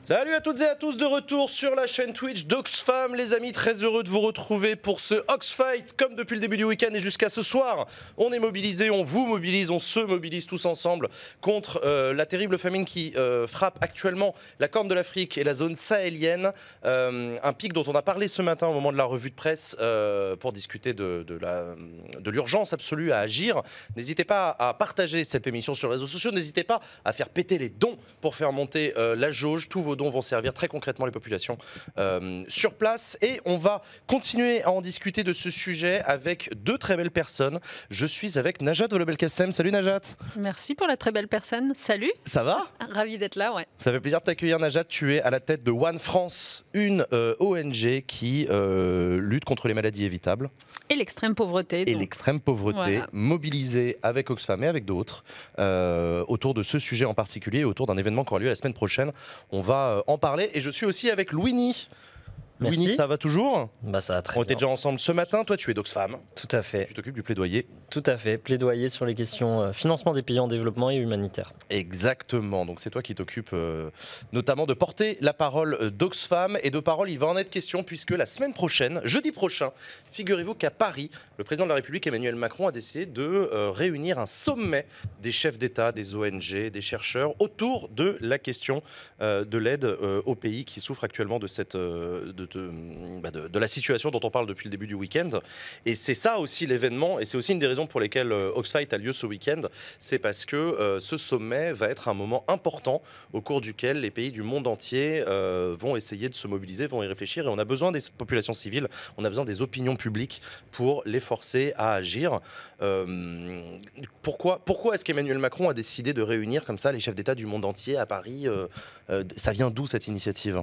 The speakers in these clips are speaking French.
Salut à toutes et à tous, de retour sur la chaîne Twitch d'Oxfam, les amis, très heureux de vous retrouver pour ce Oxfight, comme depuis le début du week-end et jusqu'à ce soir. On est mobilisés, on vous mobilise, on se mobilise tous ensemble contre la terrible famine qui frappe actuellement la Corne de l'Afrique et la zone sahélienne. Un pic dont on a parlé ce matin au moment de la revue de presse pour discuter de l'urgence absolue à agir. N'hésitez pas à partager cette émission sur les réseaux sociaux, n'hésitez pas à faire péter les dons pour faire monter la jauge. Tous vos dons vont servir très concrètement les populations sur place. Et on va continuer à en discuter de ce sujet avec deux très belles personnes. Je suis avec Najat Vallaud-Belkacem. Salut Najat. Merci pour la très belle personne. Salut. Ça va ? Ravi d'être là, ouais. Ça fait plaisir de t'accueillir Najat. Tu es à la tête de One France, une ONG qui lutte contre les maladies évitables. Et l'extrême pauvreté. Et l'extrême pauvreté, voilà. Mobilisée avec Oxfam et avec d'autres autour de ce sujet en particulier et autour d'un événement qui aura lieu la semaine prochaine. On va en parler et je suis aussi avec Louini. Merci. Louini, ça va toujours ? Ça va très bien. On était déjà ensemble ce matin. Toi, tu es d'Oxfam. Tout à fait. Tu t'occupes du plaidoyer. Tout à fait. Plaidoyer sur les questions financement des pays en développement et humanitaire. Exactement. Donc c'est toi qui t'occupes notamment de porter la parole d'Oxfam. Et de parole, il va en être question puisque la semaine prochaine, jeudi prochain, figurez-vous qu'à Paris, le président de la République Emmanuel Macron a décidé de réunir un sommet des chefs d'État, des ONG, des chercheurs autour de la question de l'aide aux pays qui souffrent actuellement de cette de la situation dont on parle depuis le début du week-end. Et c'est ça aussi l'événement, et c'est aussi une des raisons pour lesquelles Oxfight a lieu ce week-end, c'est parce que ce sommet va être un moment important au cours duquel les pays du monde entier vont essayer de se mobiliser, vont y réfléchir, et on a besoin des populations civiles, on a besoin des opinions publiques pour les forcer à agir. Pourquoi est-ce qu'Emmanuel Macron a décidé de réunir comme ça les chefs d'État du monde entier à Paris ? Ça vient d'où cette initiative ?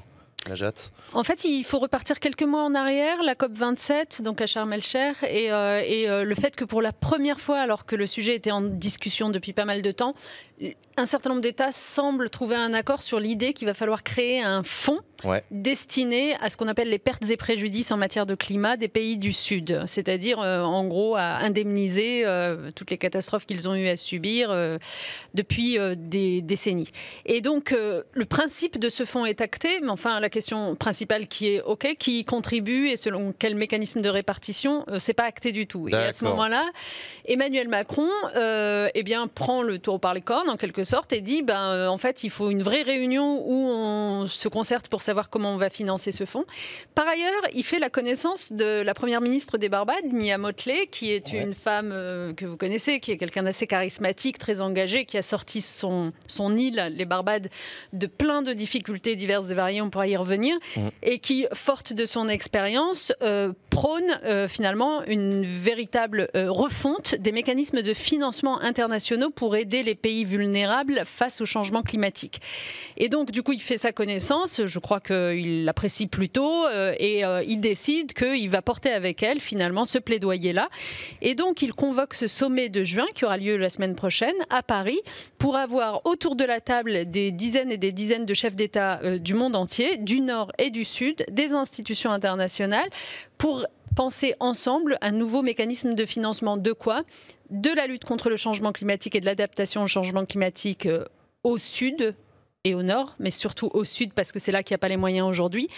Najat. En fait, il faut repartir quelques mois en arrière, la COP27, donc à Sharm el-Sheikh, et le fait que pour la première fois, alors que le sujet était en discussion depuis pas mal de temps, un certain nombre d'États semblent trouver un accord sur l'idée qu'il va falloir créer un fonds destiné à ce qu'on appelle les pertes et préjudices en matière de climat des pays du Sud, c'est-à-dire en gros à indemniser toutes les catastrophes qu'ils ont eu à subir depuis des décennies. Et donc le principe de ce fonds est acté, mais enfin la question principale qui est qui contribue et selon quel mécanisme de répartition, c'est pas acté du tout. D'accord. Et à ce moment-là, Emmanuel Macron prend le taureau par les cornes en quelque sorte et dit en fait il faut une vraie réunion où on se concerte pour savoir comment on va financer ce fonds. Par ailleurs, il fait la connaissance de la première ministre des Barbades, Mia Mottley, qui est une femme que vous connaissez, qui est quelqu'un d'assez charismatique, très engagé, qui a sorti son île, les Barbades, de plein de difficultés diverses et variées, on pourra y revenir, et qui, forte de son expérience, prône finalement une véritable refonte des mécanismes de financement internationaux pour aider les pays vulnérables face au changement climatique. Et donc, du coup, il fait sa connaissance, je crois qu'il l'apprécie plutôt, et il décide qu'il va porter avec elle, finalement, ce plaidoyer-là. Et donc, il convoque ce sommet de juin, qui aura lieu la semaine prochaine, à Paris, pour avoir autour de la table des dizaines et des dizaines de chefs d'État du monde entier, du Nord et du Sud, des institutions internationales, pour penser ensemble un nouveau mécanisme de financement de quoi ? De la lutte contre le changement climatique et de l'adaptation au changement climatique au Sud et au Nord, mais surtout au Sud parce que c'est là qu'il n'y a pas les moyens aujourd'hui,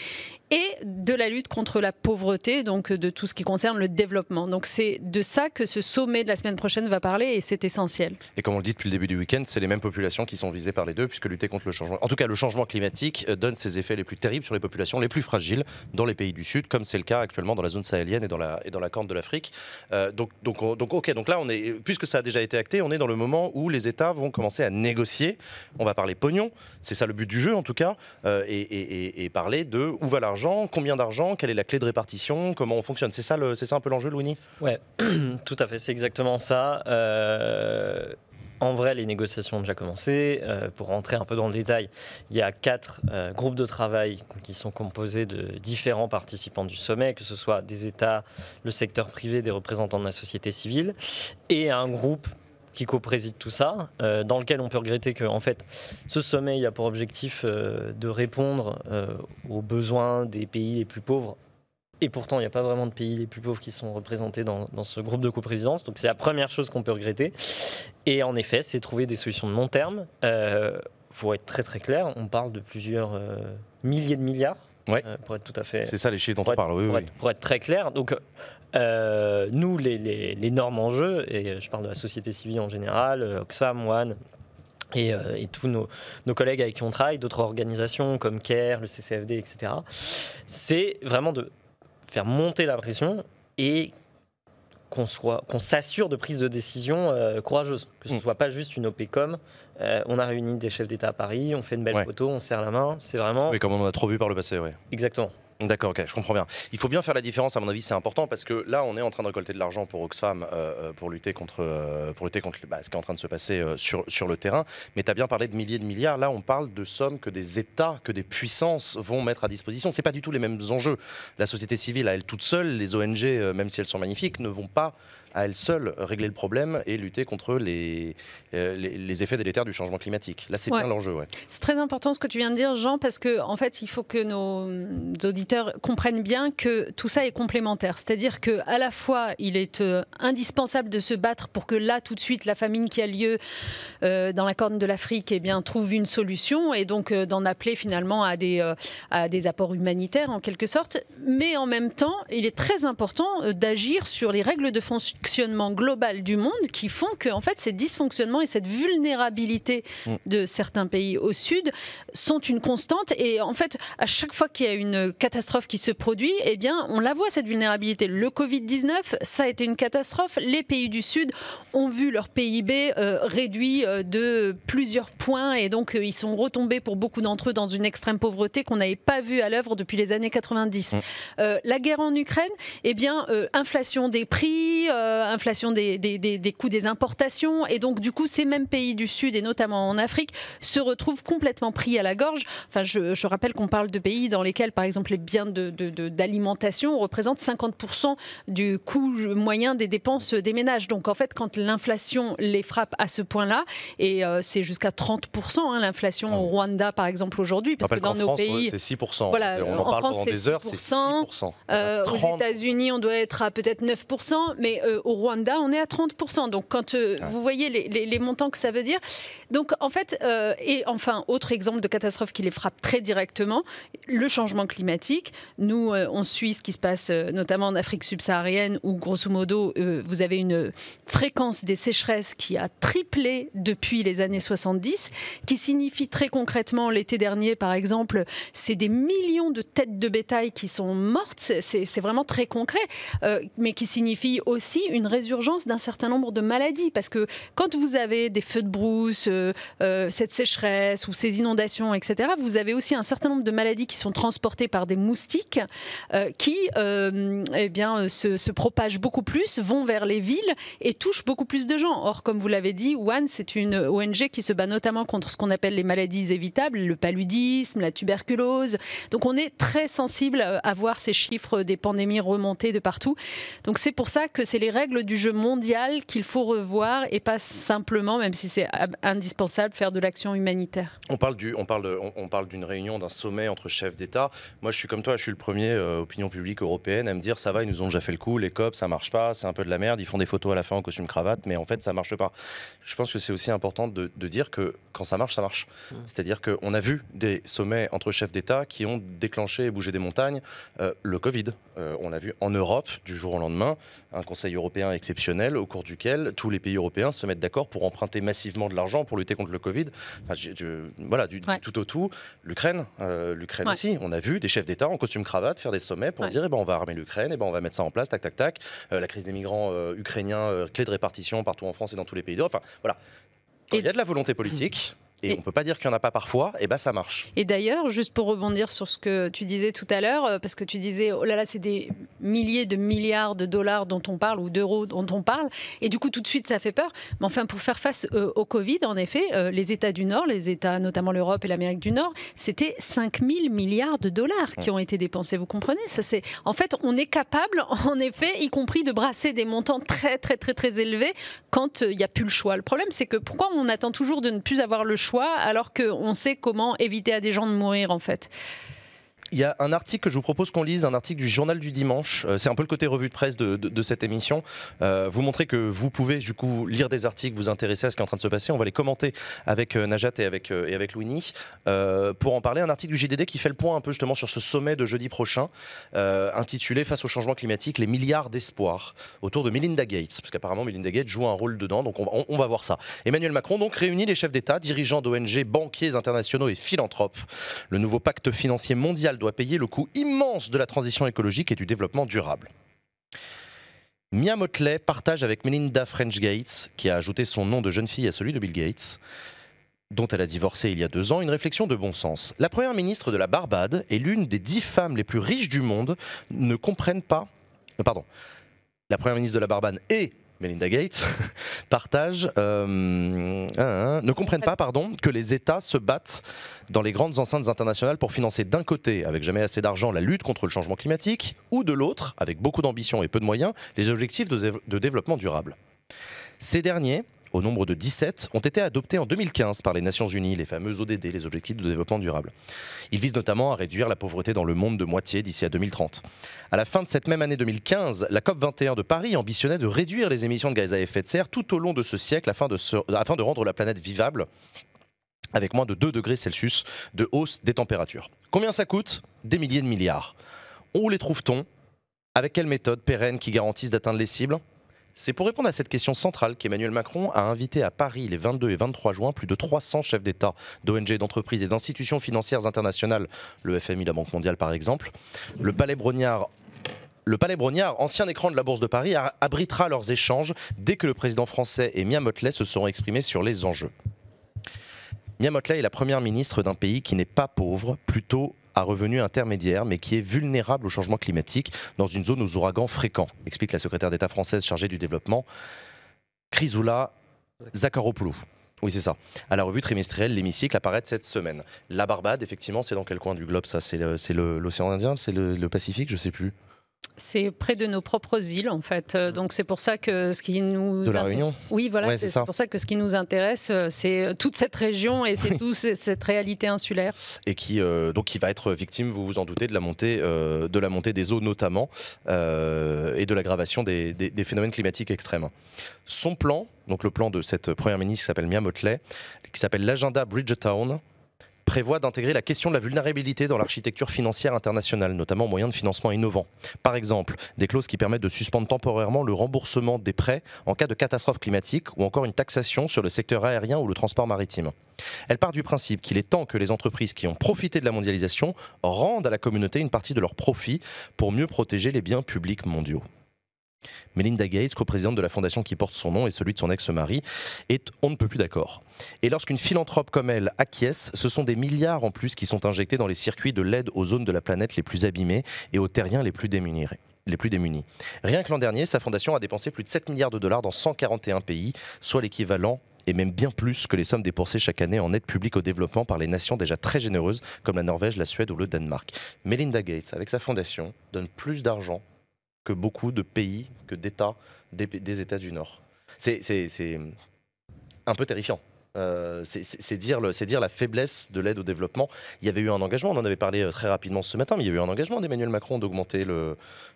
et de la lutte contre la pauvreté, donc de tout ce qui concerne le développement. Donc c'est de ça que ce sommet de la semaine prochaine va parler et c'est essentiel. Et comme on le dit depuis le début du week-end, c'est les mêmes populations qui sont visées par les deux, puisque lutter contre le changement, en tout cas le changement climatique, donne ses effets les plus terribles sur les populations les plus fragiles dans les pays du Sud, comme c'est le cas actuellement dans la zone sahélienne et dans la Corne de l'Afrique. Donc là, puisque ça a déjà été acté, on est dans le moment où les États vont commencer à négocier. On va parler pognon, c'est ça le but du jeu en tout cas, et parler de où va l'argent, combien d'argent, quelle est la clé de répartition, comment on fonctionne. C'est ça un peu l'enjeu, Louini ? Ouais, tout à fait, c'est exactement ça. En vrai, les négociations ont déjà commencé. Pour rentrer un peu dans le détail, il y a 4 groupes de travail qui sont composés de différents participants du sommet, que ce soit des États, le secteur privé, des représentants de la société civile, et un groupe qui co-préside tout ça, dans lequel on peut regretter que en fait, ce sommet il a pour objectif de répondre aux besoins des pays les plus pauvres. Et pourtant, il n'y a pas vraiment de pays les plus pauvres qui sont représentés dans ce groupe de coprésidence. Donc c'est la première chose qu'on peut regretter. Et en effet, c'est trouver des solutions de long terme faut être très très clair, on parle de plusieurs milliers de milliards, pour être tout à fait... C'est ça les chiffres dont on parle, oui. Pour être très clair, donc nous, les normes en jeu, et je parle de la société civile en général, Oxfam, One, et tous nos collègues avec qui on travaille, d'autres organisations comme CARE, le CCFD, etc., c'est vraiment de faire monter la pression et qu'on s'assure de prise de décision courageuse, que ce ne soit pas juste une OPCOM. On a réuni des chefs d'État à Paris, on fait une belle photo, on serre la main, c'est vraiment... Oui, comme on en a trop vu par le passé, Exactement. D'accord, ok, je comprends bien. Il faut bien faire la différence, à mon avis, c'est important parce que là, on est en train de récolter de l'argent pour Oxfam pour lutter contre ce qui est en train de se passer sur le terrain. Mais tu as bien parlé de milliers de milliards. Là, on parle de sommes que des États, que des puissances vont mettre à disposition. C'est pas du tout les mêmes enjeux. La société civile, à elle toute seule, les ONG, même si elles sont magnifiques, ne vont pas à elles seules régler le problème et lutter contre les effets délétères du changement climatique. Là, c'est bien l'enjeu. C'est très important ce que tu viens de dire, Jean, parce que en fait, il faut que nos auditeurs comprennent bien que tout ça est complémentaire. C'est-à-dire qu'à la fois, il est indispensable de se battre pour que là, tout de suite, la famine qui a lieu dans la Corne de l'Afrique trouve une solution et donc d'en appeler finalement à des apports humanitaires en quelque sorte. Mais en même temps, il est très important d'agir sur les règles de fonctionnement global du monde qui font que en fait, ces dysfonctionnements et cette vulnérabilité de certains pays au sud sont une constante. Et en fait, à chaque fois qu'il y a une catastrophe qui se produit, eh bien, on la voit, cette vulnérabilité. Le Covid-19, ça a été une catastrophe. Les pays du Sud ont vu leur PIB réduit de plusieurs points et donc ils sont retombés pour beaucoup d'entre eux dans une extrême pauvreté qu'on n'avait pas vue à l'œuvre depuis les années 90. La guerre en Ukraine, eh bien, inflation des prix, inflation des coûts des importations et donc du coup, ces mêmes pays du Sud et notamment en Afrique se retrouvent complètement pris à la gorge. Enfin, je rappelle qu'on parle de pays dans lesquels, par exemple, les biens d'alimentation représentent 50% du coût moyen des dépenses des ménages. Donc, en fait, quand l'inflation les frappe à ce point-là, et c'est jusqu'à 30% l'inflation au Rwanda, par exemple, aujourd'hui, parce que dans nos France, pays... c'est 6%. Voilà, on en parle France, pendant des heures, c'est 6%. Aux États-Unis, on doit être à peut-être 9%, mais au Rwanda, on est à 30%. Donc, quand vous voyez les montants que ça veut dire... Donc, en fait, et enfin, autre exemple de catastrophe qui les frappe très directement, le changement climatique. Nous, on suit ce qui se passe notamment en Afrique subsaharienne où, grosso modo, vous avez une fréquence des sécheresses qui a triplé depuis les années 70, qui signifie très concrètement, l'été dernier, par exemple, c'est des millions de têtes de bétail qui sont mortes. C'est vraiment très concret, mais qui signifie aussi une résurgence d'un certain nombre de maladies. Parce que quand vous avez des feux de brousse, cette sécheresse ou ces inondations, etc., vous avez aussi un certain nombre de maladies qui sont transportées par des moustiques qui se propagent beaucoup plus, vont vers les villes et touchent beaucoup plus de gens. Or, comme vous l'avez dit, One, c'est une ONG qui se bat notamment contre ce qu'on appelle les maladies évitables, le paludisme, la tuberculose. Donc, on est très sensible à voir ces chiffres des pandémies remonter de partout. Donc, c'est pour ça que c'est les règles du jeu mondial qu'il faut revoir et pas simplement, même si c'est indispensable, faire de l'action humanitaire. On parle d'une réunion, d'un sommet entre chefs d'État. Moi, je suis comme toi, je suis le premier opinion publique européenne à me dire ça va, ils nous ont déjà fait le coup, les COP, ça marche pas, c'est un peu de la merde, ils font des photos à la fin en costume cravate, mais en fait, ça marche pas. Je pense que c'est aussi important de dire que quand ça marche, ça marche. C'est-à-dire qu'on a vu des sommets entre chefs d'État qui ont déclenché et bougé des montagnes. Le Covid, on l'a vu en Europe, du jour au lendemain, un Conseil européen exceptionnel au cours duquel tous les pays européens se mettent d'accord pour emprunter massivement de l'argent pour lutter contre le Covid. Enfin, du tout au tout. L'Ukraine aussi. On a vu des chefs d'État en costume cravate faire des sommets pour dire on va armer l'Ukraine, on va mettre ça en place, tac, tac, tac. La crise des migrants ukrainiens, clé de répartition partout en France et dans tous les pays d'Europe. Enfin, voilà. Quand il y a de la volonté politique... Et on ne peut pas dire qu'il n'y en a pas parfois, et ça marche. Et d'ailleurs, juste pour rebondir sur ce que tu disais tout à l'heure, parce que tu disais, oh là là, c'est des milliers de milliards de dollars dont on parle, ou d'euros dont on parle, et du coup, tout de suite, ça fait peur. Mais enfin, pour faire face au Covid, en effet, les États du Nord, les États, notamment l'Europe et l'Amérique du Nord, c'était 5 000 milliards de dollars qui ont été dépensés, vous comprenez ? En fait, on est capable, en effet, y compris de brasser des montants très, très, très, très élevés quand il n'y a plus le choix. Le problème, c'est que pourquoi on attend toujours de ne plus avoir le choix alors qu'on sait comment éviter à des gens de mourir, en fait. Il y a un article que je vous propose qu'on lise, un article du Journal du Dimanche. C'est un peu le côté revue de presse de cette émission. Vous montrer que vous pouvez du coup lire des articles, vous intéresser à ce qui est en train de se passer. On va les commenter avec Najat et avec Louini pour en parler. Un article du JDD qui fait le point un peu justement sur ce sommet de jeudi prochain, intitulé Face au changement climatique, les milliards d'espoir, autour de Melinda Gates, parce qu'apparemment Melinda Gates joue un rôle dedans. Donc on va voir ça. Emmanuel Macron donc réunit les chefs d'État, dirigeants d'ONG, banquiers internationaux et philanthropes. Le nouveau pacte financier mondial doit payer le coût immense de la transition écologique et du développement durable. Mia Mottley partage avec Melinda French Gates, qui a ajouté son nom de jeune fille à celui de Bill Gates, dont elle a divorcé il y a 2 ans, une réflexion de bon sens. La première ministre de la Barbade et l'une des 10 femmes les plus riches du monde ne comprennent pas... La première ministre de la Barbade et Melinda Gates ne comprennent pas que les États se battent dans les grandes enceintes internationales pour financer d'un côté, avec jamais assez d'argent, la lutte contre le changement climatique, ou de l'autre, avec beaucoup d'ambition et peu de moyens, les objectifs de développement durable. Ces derniers, au nombre de 17, ont été adoptés en 2015 par les Nations Unies, les fameux ODD, les objectifs de développement durable. Ils visent notamment à réduire la pauvreté dans le monde de moitié d'ici à 2030. À la fin de cette même année 2015, la COP21 de Paris ambitionnait de réduire les émissions de gaz à effet de serre tout au long de ce siècle afin de rendre la planète vivable avec moins de 2 degrés Celsius de hausse des températures. Combien ça coûte? Des milliers de milliards. Où les trouve-t-on? Avec quelle méthode pérenne qui garantissent d'atteindre les cibles? C'est pour répondre à cette question centrale qu'Emmanuel Macron a invité à Paris les 22 et 23 juin plus de 300 chefs d'État, d'ONG, d'entreprises et d'institutions financières internationales, le FMI, la Banque mondiale par exemple. Le Palais Brongniart, ancien écran de la Bourse de Paris, abritera leurs échanges dès que le président français et Mia Mottley se seront exprimés sur les enjeux. Mia Mottley est la première ministre d'un pays qui n'est pas pauvre, plutôt à revenu intermédiaire, mais qui est vulnérable au changement climatique dans une zone aux ouragans fréquents, explique la secrétaire d'État française chargée du développement, Chrysoula Zakharopoulou. Oui, c'est ça. À la revue trimestrielle, l'hémicycle apparaît cette semaine. La Barbade, effectivement, c'est dans quel coin du globe ça? C'est l'océan Indien? C'est le Pacifique? Je ne sais plus. C'est près de nos propres îles, en fait. Donc c'est pour ça que ce qui nous... De la Réunion? Oui, voilà, ouais, c'est pour ça que ce qui nous intéresse, c'est toute cette région et c'est toute cette réalité insulaire. Et qui va être victime, vous vous en doutez, de la montée des eaux notamment, et de l'aggravation des phénomènes climatiques extrêmes. Son plan, donc le plan de cette première ministre qui s'appelle Mia Mottley, qui s'appelle l'agenda Bridgetown, prévoit d'intégrer la question de la vulnérabilité dans l'architecture financière internationale, notamment au moyen de financements innovants. Par exemple, des clauses qui permettent de suspendre temporairement le remboursement des prêts en cas de catastrophe climatique ou encore une taxation sur le secteur aérien ou le transport maritime. Elle part du principe qu'il est temps que les entreprises qui ont profité de la mondialisation rendent à la communauté une partie de leurs profits pour mieux protéger les biens publics mondiaux. Melinda Gates, coprésidente de la fondation qui porte son nom et celui de son ex-mari, est on ne peut plus d'accord. Et lorsqu'une philanthrope comme elle acquiesce, ce sont des milliards en plus qui sont injectés dans les circuits de l'aide aux zones de la planète les plus abîmées et aux terriens les plus démunis. Rien que l'an dernier, sa fondation a dépensé plus de 7 milliards de dollars dans 141 pays, soit l'équivalent et même bien plus que les sommes dépensées chaque année en aide publique au développement par les nations déjà très généreuses comme la Norvège, la Suède ou le Danemark. Melinda Gates, avec sa fondation, donne plus d'argent que beaucoup de pays, que d'États, des États du Nord. C'est un peu terrifiant. C'est dire la faiblesse de l'aide au développement. Il y avait eu un engagement, on en avait parlé très rapidement ce matin, mais il y a eu un engagement d'Emmanuel Macron d'augmenter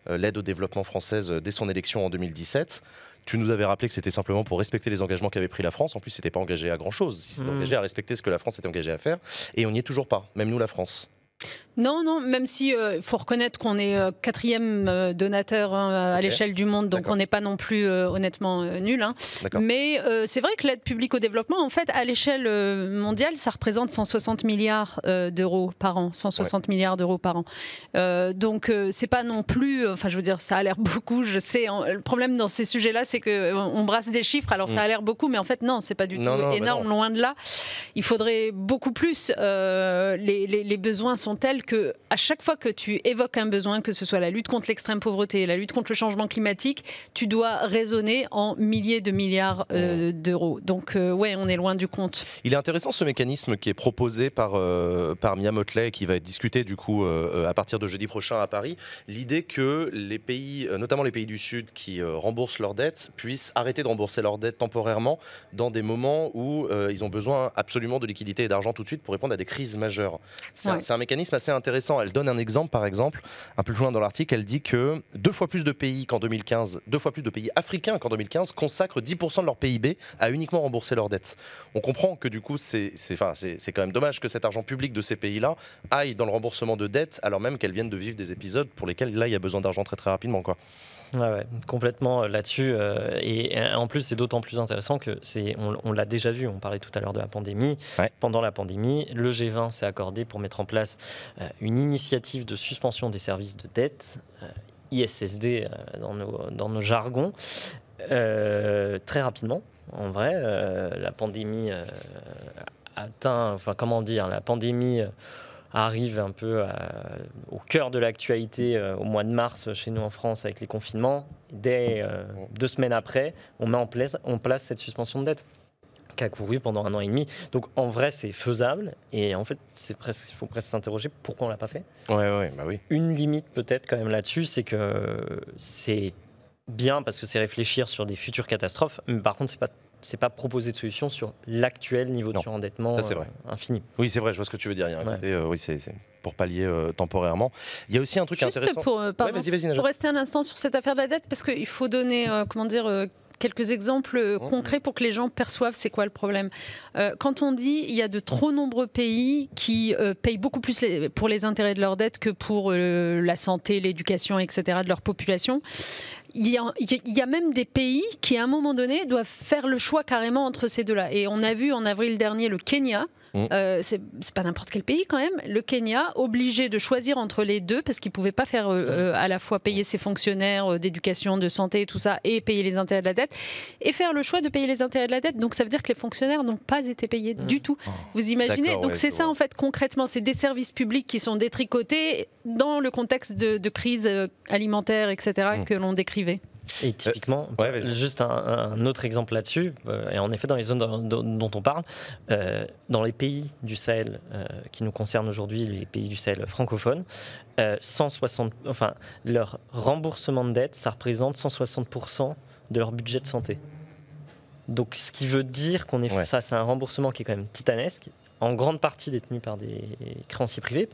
l'aide au développement française dès son élection en 2017. Tu nous avais rappelé que c'était simplement pour respecter les engagements qu'avait pris la France. En plus, c'était pas engagé à grand-chose. Il s'était engagé à respecter ce que la France était engagée à faire. Et on n'y est toujours pas, même nous, la France. Non, même si faut reconnaître qu'on est 4e donateur à l'échelle du monde, donc on n'est pas non plus honnêtement nul. Hein. Mais c'est vrai que l'aide publique au développement, en fait, à l'échelle mondiale, ça représente 160 milliards d'euros par an. 160 milliards d'euros par an. Donc c'est pas non plus, enfin je veux dire, ça a l'air beaucoup, je sais. Le problème dans ces sujets-là, c'est qu'on brasse des chiffres, alors ça a l'air beaucoup, mais en fait non, c'est pas du tout énorme, loin de là. Il faudrait beaucoup plus. Les besoins sont tels que à chaque fois que tu évoques un besoin, que ce soit la lutte contre l'extrême pauvreté, la lutte contre le changement climatique, tu dois raisonner en milliers de milliards d'euros. Donc ouais, on est loin du compte. Il est intéressant ce mécanisme qui est proposé par Mia Mottley, qui va être discuté du coup à partir de jeudi prochain à Paris. L'idée que les pays, notamment les pays du Sud qui remboursent leurs dettes, puissent arrêter de rembourser leurs dettes temporairement dans des moments où ils ont besoin absolument de liquidités et d'argent tout de suite pour répondre à des crises majeures. C'est un mécanisme assez intéressant, elle donne un exemple, par exemple, un peu plus loin dans l'article, elle dit que 2 fois plus de pays qu'en 2015, 2 fois plus de pays africains qu'en 2015 consacrent 10% de leur PIB à uniquement rembourser leurs dettes. On comprend que du coup, c'est quand même dommage que cet argent public de ces pays-là aille dans le remboursement de dettes, alors même qu'elles viennent de vivre des épisodes pour lesquels là, il y a besoin d'argent très très rapidement, quoi. Ouais, complètement là-dessus. Et en plus, c'est d'autant plus intéressant que on l'a déjà vu. On parlait tout à l'heure de la pandémie. Ouais. Pendant la pandémie, le G20 s'est accordé pour mettre en place une initiative de suspension des services de dette, ISSD dans nos jargons, très rapidement. En vrai, la pandémie la pandémie arrive un peu au cœur de l'actualité au mois de mars chez nous en France avec les confinements. Dès 2 semaines après, on met en place cette suspension de dette qui a couru pendant 1 an et demi. Donc en vrai, c'est faisable. Et en fait, il faut presque s'interroger pourquoi on ne l'a pas fait. Ouais, bah oui. Une limite peut-être quand même là-dessus, c'est que c'est bien parce que c'est réfléchir sur des futures catastrophes. Mais par contre, c'est pas proposer de solution sur l'actuel niveau de surendettement infini. Oui, c'est vrai, je vois ce que tu veux dire. Il y a un côté, oui, c'est pour pallier temporairement. Il y a aussi un truc intéressant. Pour vas-y, rester un instant sur cette affaire de la dette, parce qu'il faut donner, quelques exemples concrets pour que les gens perçoivent c'est quoi le problème. Quand on dit il y a de trop nombreux pays qui payent beaucoup plus pour les intérêts de leurs dettes que pour la santé, l'éducation, etc. de leur population, il y a même des pays qui, à un moment donné, doivent faire le choix carrément entre ces deux-là. Et on a vu en avril dernier le Kenya. C'est pas n'importe quel pays quand même. Le Kenya, obligé de choisir entre les deux parce qu'il ne pouvait pas faire à la fois payer ses fonctionnaires d'éducation, de santé et tout ça et payer les intérêts de la dette et faire le choix de payer les intérêts de la dette. Donc ça veut dire que les fonctionnaires n'ont pas été payés du tout. Vous imaginez? Donc c'est ça en fait concrètement. C'est des services publics qui sont détricotés dans le contexte de crise alimentaire, etc. que l'on décrivait. Et typiquement, juste un autre exemple là-dessus, et en effet dans les zones dont on parle, dans les pays du Sahel qui nous concernent aujourd'hui, les pays du Sahel francophones, leur remboursement de dette, ça représente 160% de leur budget de santé. Donc ce qui veut dire qu'on est ça, c'est un remboursement qui est quand même titanesque, en grande partie détenu par des créanciers privés,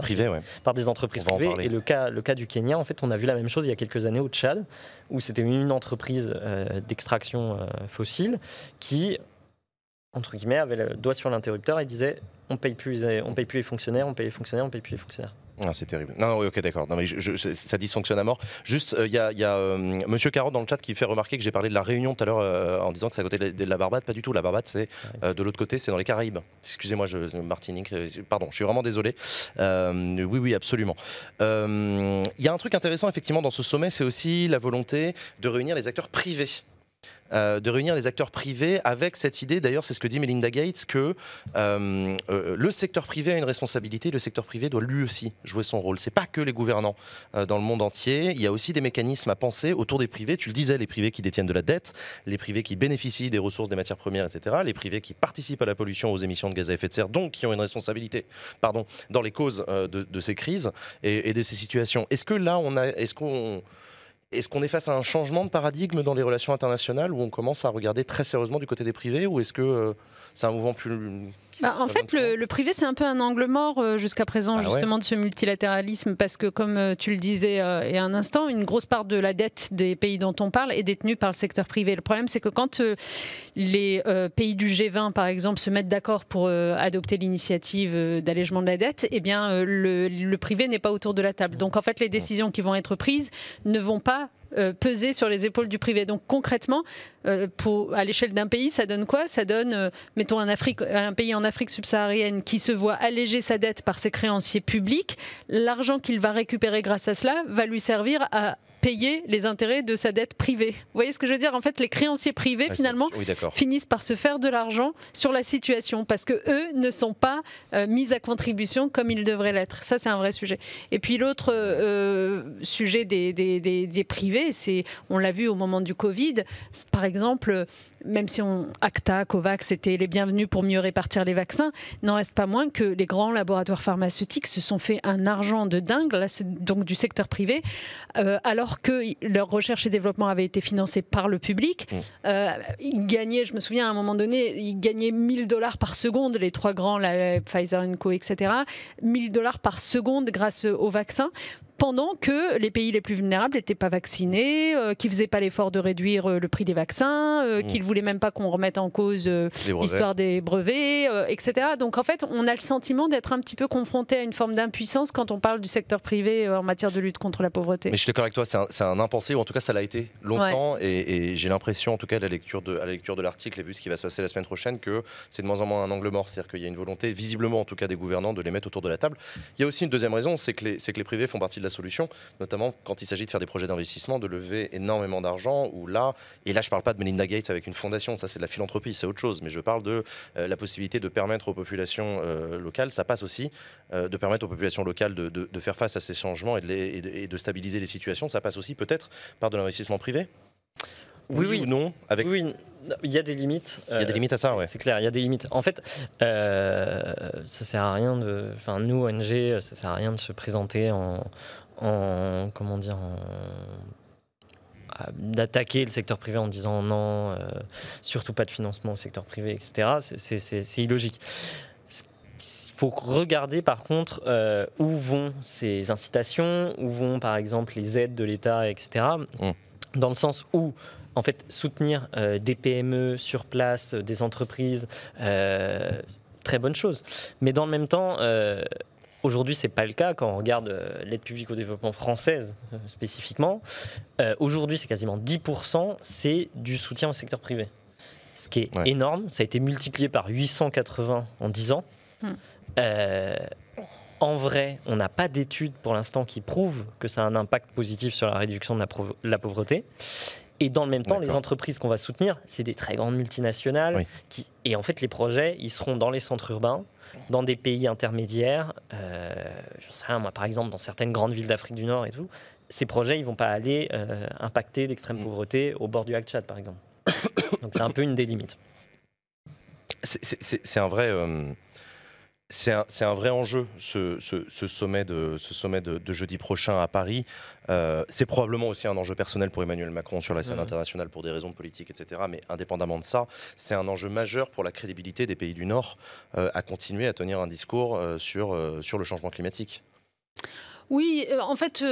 par des entreprises privées. Et le cas du Kenya, en fait, on a vu la même chose il y a quelques années au Tchad, où c'était une entreprise d'extraction fossile qui, entre guillemets, avait le doigt sur l'interrupteur et disait on paye plus les fonctionnaires, on paye les fonctionnaires, on paye plus les fonctionnaires. Ah, c'est terrible. Non, oui, ok, d'accord. Non, mais ça dysfonctionne à mort. Juste, il y a Monsieur Carotte dans le chat qui fait remarquer que j'ai parlé de la Réunion tout à l'heure en disant que c'est à côté de la Barbade. Pas du tout. La Barbade, c'est de l'autre côté, c'est dans les Caraïbes. Excusez-moi, Martinique. Pardon, je suis vraiment désolé. Oui, absolument. Il y a un truc intéressant effectivement dans ce sommet, c'est aussi la volonté de réunir les acteurs privés. Avec cette idée, d'ailleurs c'est ce que dit Melinda Gates, que le secteur privé a une responsabilité, le secteur privé doit lui aussi jouer son rôle. C'est pas que les gouvernants dans le monde entier, il y a aussi des mécanismes à penser autour des privés, tu le disais, les privés qui détiennent de la dette, les privés qui bénéficient des ressources, des matières premières, etc., les privés qui participent à la pollution, aux émissions de gaz à effet de serre, donc qui ont une responsabilité dans les causes de ces crises et de ces situations. Est-ce que là, est-ce qu'on est face à un changement de paradigme dans les relations internationales où on commence à regarder très sérieusement du côté des privés, ou est-ce que c'est un mouvement plus... En fait, le privé, c'est un peu un angle mort jusqu'à présent, justement, de ce multilatéralisme, parce que, comme tu le disais il y a un instant, une grosse part de la dette des pays dont on parle est détenue par le secteur privé. Le problème, c'est que quand les pays du G20, par exemple, se mettent d'accord pour adopter l'initiative d'allègement de la dette, eh bien, le privé n'est pas autour de la table. Donc, en fait, les décisions qui vont être prises ne vont pas peser sur les épaules du privé. Donc concrètement, à l'échelle d'un pays, ça donne quoi? Ça donne, mettons un pays en Afrique subsaharienne qui se voit alléger sa dette par ses créanciers publics. L'argent qu'il va récupérer grâce à cela va lui servir à payer les intérêts de sa dette privée. Vous voyez ce que je veux dire? En fait, les créanciers privés, finalement, finissent par se faire de l'argent sur la situation parce qu'eux ne sont pas mis à contribution comme ils devraient l'être. Ça, c'est un vrai sujet. Et puis l'autre sujet des privés, on l'a vu au moment du Covid, par exemple, même si ACTA, COVAX étaient les bienvenus pour mieux répartir les vaccins, n'en reste pas moins que les grands laboratoires pharmaceutiques se sont fait un argent de dingue, là c'est donc du secteur privé, alors alors que leur recherche et développement avait été financée par le public. Ils gagnaient, je me souviens à un moment donné, ils gagnaient $1000 par seconde, les trois grands, Pfizer & Co, etc. $1000 par seconde grâce au vaccin, pendant que les pays les plus vulnérables n'étaient pas vaccinés, qu'ils ne faisaient pas l'effort de réduire le prix des vaccins, qu'ils ne voulaient même pas qu'on remette en cause l'histoire des brevets, etc. Donc en fait, on a le sentiment d'être un petit peu confronté à une forme d'impuissance quand on parle du secteur privé en matière de lutte contre la pauvreté. Mais je suis d'accord avec toi, c'est un impensé, ou en tout cas ça l'a été longtemps, et j'ai l'impression, en tout cas à la lecture de l'article et vu ce qui va se passer la semaine prochaine, que c'est de moins en moins un angle mort, c'est-à-dire qu'il y a une volonté, visiblement en tout cas des gouvernants, de les mettre autour de la table. Il y a aussi une deuxième raison, c'est que les privés font partie de la solution, notamment quand il s'agit de faire des projets d'investissement, de lever énormément d'argent, et là je parle pas de Melinda Gates avec une fondation, ça c'est de la philanthropie, c'est autre chose, mais je parle de la possibilité de permettre aux populations locales, ça passe aussi, de permettre aux populations locales de faire face à ces changements et de stabiliser les situations, ça passe aussi peut-être par de l'investissement privé. Oui ou non avec... Oui, il y a des limites. Il y a des limites à ça, ouais. C'est clair, il y a des limites. En fait, ça sert à rien nous, ONG, ça sert à rien de se présenter d'attaquer le secteur privé en disant non, surtout pas de financement au secteur privé, etc. C'est illogique. Il faut regarder par contre où vont ces incitations, où vont par exemple les aides de l'État, etc. Dans le sens où en fait, soutenir des PME sur place, des entreprises, très bonne chose. Mais dans le même temps, aujourd'hui, ce n'est pas le cas quand on regarde l'aide publique au développement française spécifiquement. Aujourd'hui, c'est quasiment 10%, c'est du soutien au secteur privé. Ce qui est énorme, ça a été multiplié par 880 en 10 ans. En vrai, on n'a pas d'études pour l'instant qui prouvent que ça a un impact positif sur la réduction de la pauvreté. Et dans le même temps, les entreprises qu'on va soutenir, c'est des très grandes multinationales. Et en fait, les projets, ils seront dans les centres urbains, dans des pays intermédiaires. Je sais rien, moi, par exemple, dans certaines grandes villes d'Afrique du Nord et tout. Ces projets, ils ne vont pas aller impacter l'extrême pauvreté au bord du lac Tchad, par exemple. Donc, c'est un peu une des limites. C'est un vrai... C'est un vrai enjeu, ce sommet de jeudi prochain à Paris. C'est probablement aussi un enjeu personnel pour Emmanuel Macron sur la scène internationale pour des raisons politiques, etc. Mais indépendamment de ça, c'est un enjeu majeur pour la crédibilité des pays du Nord à continuer à tenir un discours sur le changement climatique. Oui, en fait,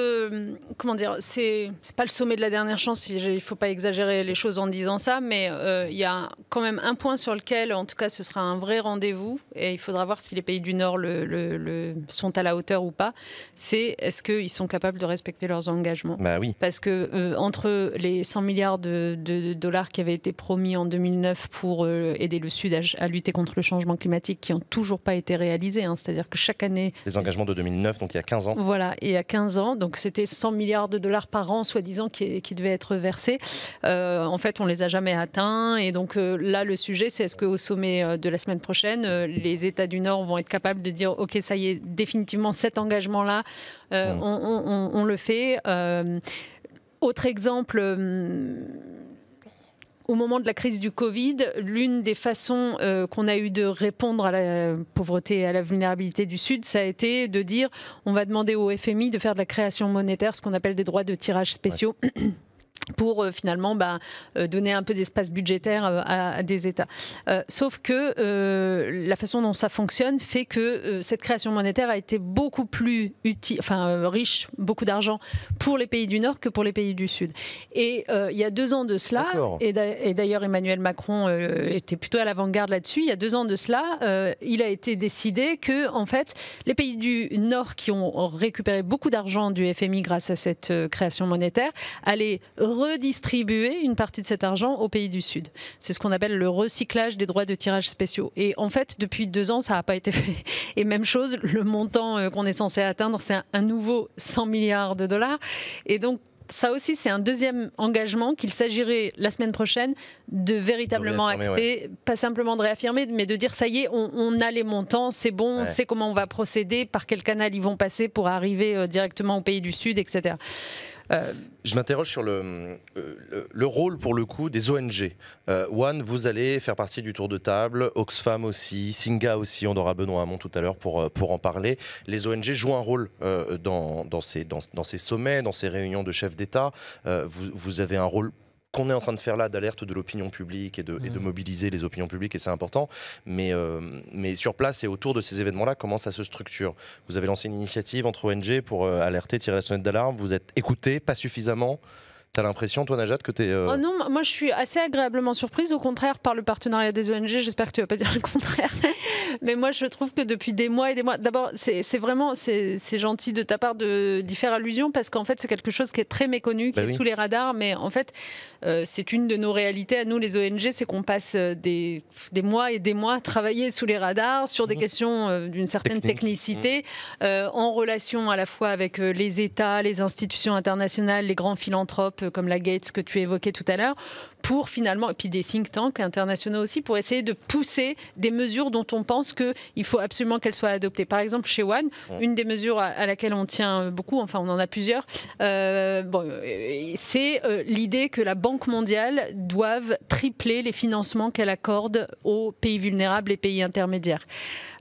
comment dire, c'est pas le sommet de la dernière chance, il ne faut pas exagérer les choses en disant ça, mais il y a quand même un point sur lequel, en tout cas, ce sera un vrai rendez-vous, et il faudra voir si les pays du Nord sont à la hauteur ou pas, c'est est-ce qu'ils sont capables de respecter leurs engagements. Bah oui. Parce que entre les 100 milliards de dollars qui avaient été promis en 2009 pour aider le Sud à lutter contre le changement climatique, qui n'ont toujours pas été réalisés, hein, c'est-à-dire que chaque année... Les engagements de 2009, donc il y a 15 ans. Voilà. Et il y a 15 ans, donc c'était 100 milliards de dollars par an, soi-disant, qui devaient être versés. En fait, on ne les a jamais atteints. Et donc là, le sujet, c'est est-ce qu'au sommet de la semaine prochaine, les États du Nord vont être capables de dire « Ok, ça y est, définitivement, cet engagement-là, on le fait ». Autre exemple... Au moment de la crise du Covid, l'une des façons qu'on a eu de répondre à la pauvreté et à la vulnérabilité du Sud, ça a été de dire on va demander au FMI de faire de la création monétaire, ce qu'on appelle des droits de tirage spéciaux. Pour finalement donner un peu d'espace budgétaire à des États. Sauf que la façon dont ça fonctionne fait que cette création monétaire a été beaucoup plus riche, beaucoup d'argent pour les pays du Nord que pour les pays du Sud. Et il y a 2 ans de cela, et d'ailleurs Emmanuel Macron était plutôt à l'avant-garde là-dessus, il y a 2 ans de cela, il a été décidé que en fait, les pays du Nord qui ont récupéré beaucoup d'argent du FMI grâce à cette création monétaire allaient redistribuer une partie de cet argent aux pays du Sud. C'est ce qu'on appelle le recyclage des droits de tirage spéciaux. Et en fait, depuis 2 ans, ça n'a pas été fait. Et même chose, le montant qu'on est censé atteindre, c'est un nouveau 100 milliards de dollars. Et donc, ça aussi, c'est un deuxième engagement qu'il s'agirait la semaine prochaine de véritablement acter, pas simplement de réaffirmer, mais de dire ça y est, on a les montants, c'est bon, on sait comment on va procéder, par quel canal ils vont passer pour arriver directement au pays du Sud, etc. Je m'interroge sur le rôle, pour le coup, des ONG. One, vous allez faire partie du tour de table, Oxfam aussi, Singa aussi, on aura Benoît Hamon tout à l'heure pour en parler. Les ONG jouent un rôle dans ces sommets, dans ces réunions de chefs d'État. Vous avez un rôle qu'on est en train de faire là, d'alerte de l'opinion publique et de mobiliser les opinions publiques, et c'est important. Mais sur place et autour de ces événements-là, comment ça se structure? Vous avez lancé une initiative entre ONG pour alerter, tirer la sonnette d'alarme. Vous êtes écouté, pas suffisamment. T'as l'impression, toi, Najat, que t'es... Oh non, moi je suis assez agréablement surprise, au contraire, par le partenariat des ONG. J'espère que tu vas pas dire le contraire. Mais moi, je trouve que depuis des mois et des mois, d'abord, c'est gentil de ta part d'y faire allusion, parce qu'en fait, c'est quelque chose qui est très méconnu, qui est sous les radars. Mais en fait, c'est une de nos réalités à nous, les ONG, c'est qu'on passe des mois et des mois à travailler sous les radars sur des questions d'une certaine technicité, en relation à la fois avec les États, les institutions internationales, les grands philanthropes comme la Gates que tu évoquais tout à l'heure, pour finalement, et puis des think tanks internationaux aussi, pour essayer de pousser des mesures dont on pense qu'il faut absolument qu'elles soient adoptées. Par exemple, chez One, une des mesures à laquelle on tient beaucoup, enfin on en a plusieurs, c'est l'idée que la Banque mondiale doive tripler les financements qu'elle accorde aux pays vulnérables et pays intermédiaires.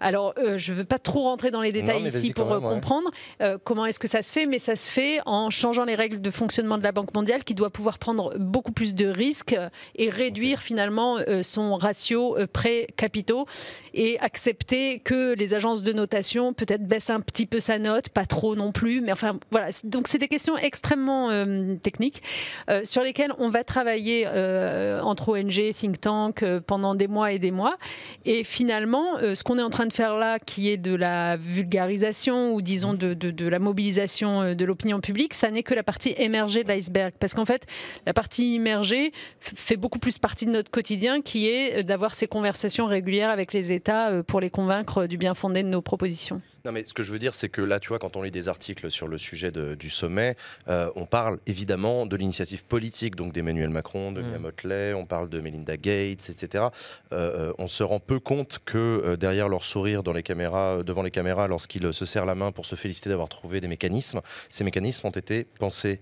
Alors, je ne veux pas trop rentrer dans les détails ici pour comprendre comment est-ce que ça se fait, mais ça se fait en changeant les règles de fonctionnement de la Banque mondiale, qui doit pouvoir prendre beaucoup plus de risques et réduire finalement son ratio prêts-capitaux, et accepter que les agences de notation peut-être baissent un petit peu sa note, pas trop non plus, mais enfin voilà. Donc c'est des questions extrêmement techniques sur lesquelles on va travailler entre ONG, think tank pendant des mois et des mois. Et finalement, ce qu'on est en train de faire là, qui est de la vulgarisation ou disons de la mobilisation de l'opinion publique, ça n'est que la partie émergée de l'iceberg. Parce qu'en fait, la partie immergée fait beaucoup plus partie de notre quotidien, qui est d'avoir ces conversations régulières avec les États pour les convaincre du bien fondé de nos propositions. Non, mais ce que je veux dire, c'est que là, tu vois, quand on lit des articles sur le sujet du sommet, on parle évidemment de l'initiative politique, donc d'Emmanuel Macron, de Mia Mottley, on parle de Melinda Gates, etc. On se rend peu compte que derrière leur sourire devant les caméras, lorsqu'ils se serrent la main pour se féliciter d'avoir trouvé des mécanismes, ces mécanismes ont été pensés,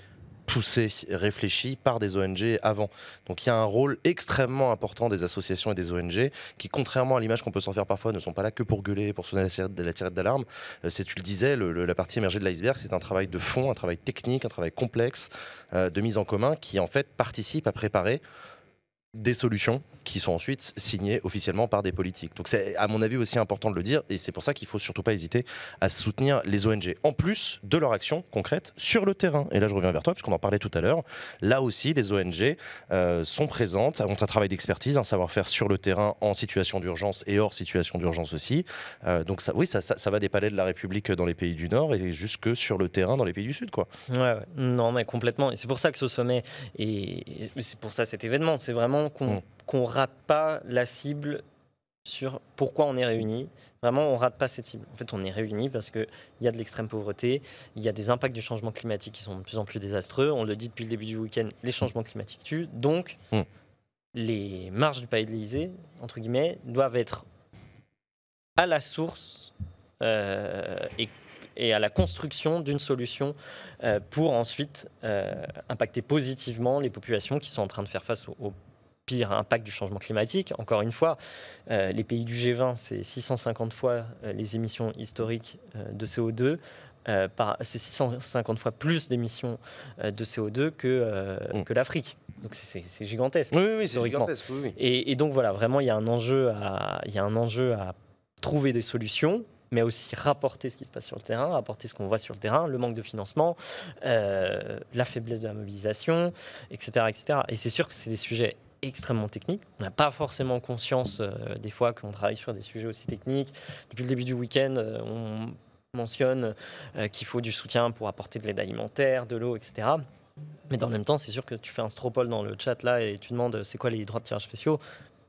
poussé, réfléchi par des ONG avant. Donc il y a un rôle extrêmement important des associations et des ONG qui, contrairement à l'image qu'on peut s'en faire parfois, ne sont pas là que pour gueuler, pour sonner la tirette d'alarme. Tu le disais, la partie émergée de l'iceberg, c'est un travail de fond, un travail technique, un travail complexe de mise en commun qui en fait participe à préparer des solutions qui sont ensuite signées officiellement par des politiques. Donc c'est à mon avis aussi important de le dire, et c'est pour ça qu'il ne faut surtout pas hésiter à soutenir les ONG, en plus de leur action concrète sur le terrain. Et là je reviens vers toi, puisqu'on en parlait tout à l'heure, là aussi les ONG sont présentes, ont un travail d'expertise, un savoir-faire sur le terrain en situation d'urgence et hors situation d'urgence aussi. Donc ça, oui, ça va des palais de la République dans les pays du Nord et jusque sur le terrain dans les pays du Sud, quoi. Ouais. Non mais complètement, et c'est pour ça que ce sommet, et c'est pour ça cet événement, c'est vraiment qu'on rate pas la cible sur pourquoi on est réunis. Vraiment, on rate pas cette cible. En fait, on est réunis parce qu'il y a de l'extrême pauvreté, il y a des impacts du changement climatique qui sont de plus en plus désastreux. On le dit depuis le début du week-end, les changements climatiques tuent. Donc, les marges du palais de l'Élysée, entre guillemets, doivent être à la source et à la construction d'une solution pour ensuite impacter positivement les populations qui sont en train de faire face au pire impact du changement climatique. Encore une fois, les pays du G20, c'est 650 fois les émissions historiques de CO2. C'est 650 fois plus d'émissions de CO2 que l'Afrique. Donc c'est gigantesque. Oui, c'est gigantesque. Oui. Et donc voilà, vraiment, il y a un enjeu à trouver des solutions, mais aussi rapporter ce qui se passe sur le terrain, rapporter ce qu'on voit sur le terrain, le manque de financement, la faiblesse de la mobilisation, etc. etc. Et c'est sûr que c'est des sujets extrêmement techniques. On n'a pas forcément conscience des fois qu'on travaille sur des sujets aussi techniques. Depuis le début du week-end, on mentionne qu'il faut du soutien pour apporter de l'aide alimentaire, de l'eau, etc. Mais dans le même temps, c'est sûr que tu fais un stropole dans le chat là et tu demandes c'est quoi les droits de tirage spéciaux.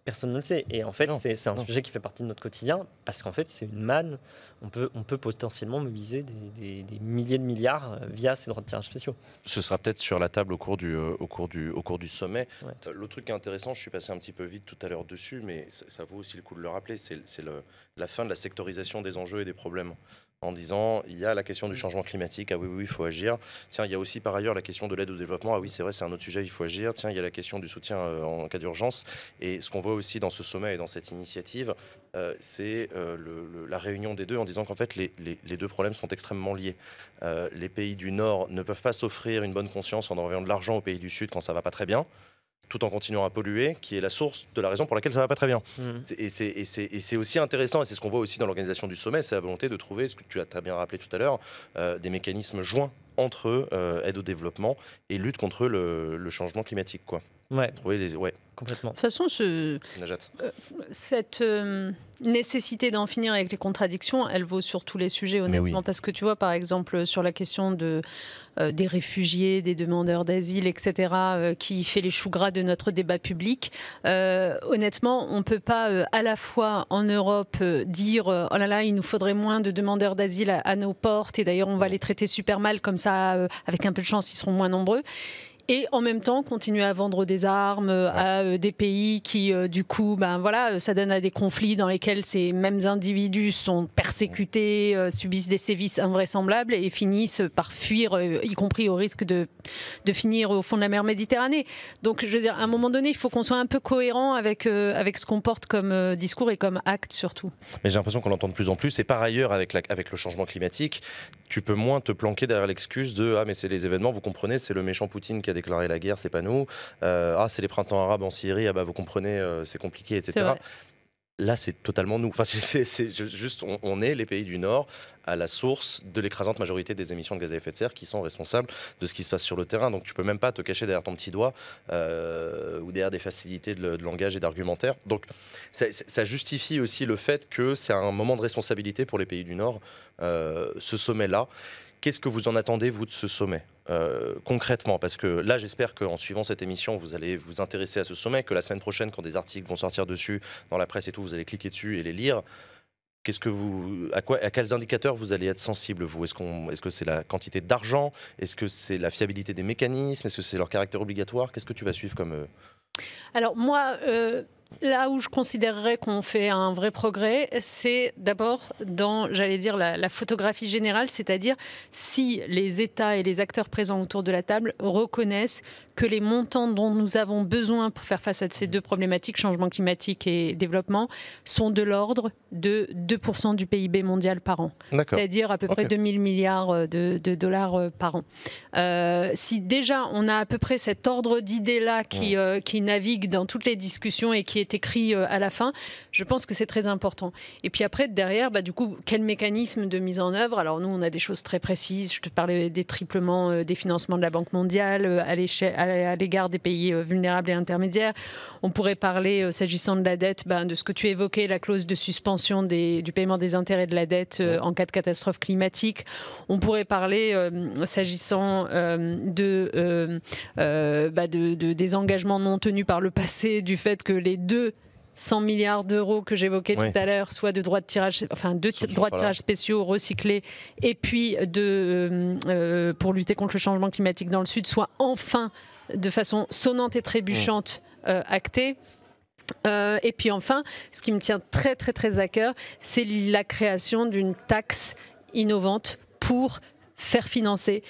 Personne ne le sait. Et en fait, c'est un sujet qui fait partie de notre quotidien parce qu'en fait, c'est une manne. On peut potentiellement mobiliser des milliers de milliards via ces droits de tirage spéciaux. Ce sera peut-être sur la table au cours du sommet. Ouais. L'autre truc qui est intéressant, je suis passé un petit peu vite tout à l'heure dessus, mais ça vaut aussi le coup de le rappeler, c'est la fin de la sectorisation des enjeux et des problèmes. en disant il y a la question du changement climatique, ah oui, il faut agir. Tiens, il y a aussi par ailleurs la question de l'aide au développement, ah oui, c'est vrai, c'est un autre sujet, il faut agir. Tiens, il y a la question du soutien en cas d'urgence. Et ce qu'on voit aussi dans ce sommet et dans cette initiative, c'est la réunion des deux en disant qu'en fait, les deux problèmes sont extrêmement liés. Les pays du Nord ne peuvent pas s'offrir une bonne conscience en envoyant de l'argent aux pays du Sud quand ça va pas très bien, tout en continuant à polluer, qui est la source de la raison pour laquelle ça va pas très bien. Et c'est aussi intéressant, et c'est ce qu'on voit aussi dans l'organisation du sommet, c'est la volonté de trouver, ce que tu as très bien rappelé tout à l'heure, des mécanismes joints entre aide au développement et lutte contre le changement climatique, quoi. Ouais, Ouais. complètement. De toute façon, cette nécessité d'en finir avec les contradictions, elle vaut sur tous les sujets, honnêtement. Parce que tu vois, par exemple, sur la question des réfugiés, des demandeurs d'asile, etc., qui fait les choux gras de notre débat public, honnêtement, on ne peut pas à la fois en Europe dire oh là là, il nous faudrait moins de demandeurs d'asile à nos portes, et d'ailleurs, on va les traiter super mal, comme ça, avec un peu de chance, ils seront moins nombreux. Et en même temps, continuer à vendre des armes à des pays qui, du coup, ça donne à des conflits dans lesquels ces mêmes individus sont persécutés, subissent des sévices invraisemblables et finissent par fuir, y compris au risque de finir au fond de la mer Méditerranée. Donc, je veux dire, à un moment donné, il faut qu'on soit un peu cohérent avec ce qu'on porte comme discours et comme acte, surtout. Mais j'ai l'impression qu'on l'entend de plus en plus. Et par ailleurs, avec le changement climatique, tu peux moins te planquer derrière l'excuse de « Ah, mais c'est les événements, vous comprenez, c'est le méchant Poutine qui a déclaré la guerre, c'est pas nous. C'est les printemps arabes en Syrie, vous comprenez, c'est compliqué, etc. » Là, c'est totalement nous. Enfin, c'est juste, on est les pays du Nord à la source de l'écrasante majorité des émissions de gaz à effet de serre qui sont responsables de ce qui se passe sur le terrain. Donc, tu peux même pas te cacher derrière ton petit doigt ou derrière des facilités de langage et d'argumentaire. Donc, ça justifie aussi le fait que c'est un moment de responsabilité pour les pays du Nord, ce sommet-là. Qu'est-ce que vous en attendez, vous, de ce sommet concrètement? Parce que là, j'espère qu'en suivant cette émission, vous allez vous intéresser à ce sommet, que la semaine prochaine, quand des articles vont sortir dessus, dans la presse et tout, vous allez cliquer dessus et les lire. À quels indicateurs vous allez être sensible, vous? Est-ce que c'est la quantité d'argent? Est-ce que c'est la fiabilité des mécanismes? Est-ce que c'est leur caractère obligatoire? Qu'est-ce que tu vas suivre comme... Alors moi... Là où je considérerais qu'on fait un vrai progrès, c'est d'abord dans, j'allais dire, la photographie générale, c'est-à-dire si les États et les acteurs présents autour de la table reconnaissent que les montants dont nous avons besoin pour faire face à ces deux problématiques, changement climatique et développement, sont de l'ordre de 2% du PIB mondial par an. C'est-à-dire à peu près 2000 milliards de dollars par an. Si déjà on a à peu près cet ordre d'idées-là qui navigue dans toutes les discussions et qui est écrit à la fin, je pense que c'est très important. Et puis après, derrière, du coup, quel mécanisme de mise en œuvre? Alors nous, on a des choses très précises. Je te parlais des triplements des financements de la Banque mondiale à l'égard des pays vulnérables et intermédiaires. On pourrait parler, s'agissant de la dette, de ce que tu évoquais, la clause de suspension du paiement des intérêts de la dette en cas de catastrophe climatique. On pourrait parler, s'agissant des engagements non tenus par le passé, du fait que les 200 milliards d'euros que j'évoquais tout à l'heure, soit de droits de tirage, droits de tirage spéciaux recyclés, et puis pour lutter contre le changement climatique dans le Sud, soit enfin de façon sonnante et trébuchante actés. Et puis enfin, ce qui me tient très très très à cœur, c'est la création d'une taxe innovante pour faire financer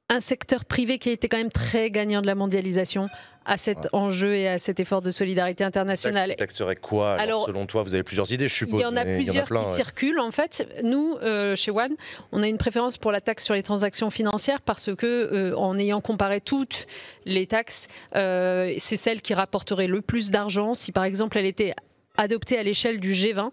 un secteur privé qui a été quand même très gagnant de la mondialisation à cet enjeu et à cet effort de solidarité internationale. La taxe serait quoi alors, selon toi? Vous avez plusieurs idées, je suppose. Il y en a plusieurs qui circulent. En fait, nous, chez One, on a une préférence pour la taxe sur les transactions financières parce que, en ayant comparé toutes les taxes, c'est celle qui rapporterait le plus d'argent. Si par exemple elle était adoptée à l'échelle du G20,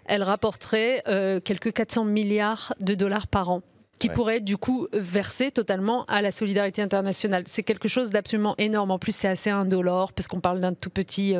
elle rapporterait quelques 400 milliards de dollars par an, qui pourrait du coup verser totalement à la solidarité internationale. C'est quelque chose d'absolument énorme. En plus, c'est assez indolore parce qu'on parle d'un tout petit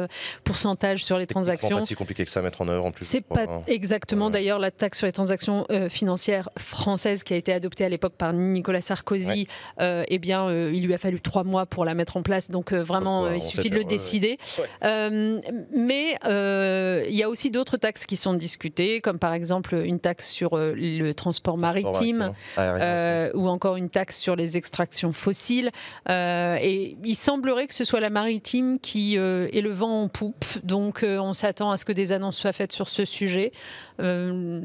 pourcentage sur les transactions. C'est pas si compliqué que ça à mettre en œuvre en plus. C'est pas exactement. D'ailleurs, la taxe sur les transactions financières française qui a été adoptée à l'époque par Nicolas Sarkozy, il lui a fallu 3 mois pour la mettre en place. Donc vraiment, il suffit de le décider. Mais il y a aussi d'autres taxes qui sont discutées, comme par exemple une taxe sur le transport maritime. ou encore une taxe sur les extractions fossiles. Et il semblerait que ce soit la maritime qui ait le vent en poupe. Donc on s'attend à ce que des annonces soient faites sur ce sujet. Non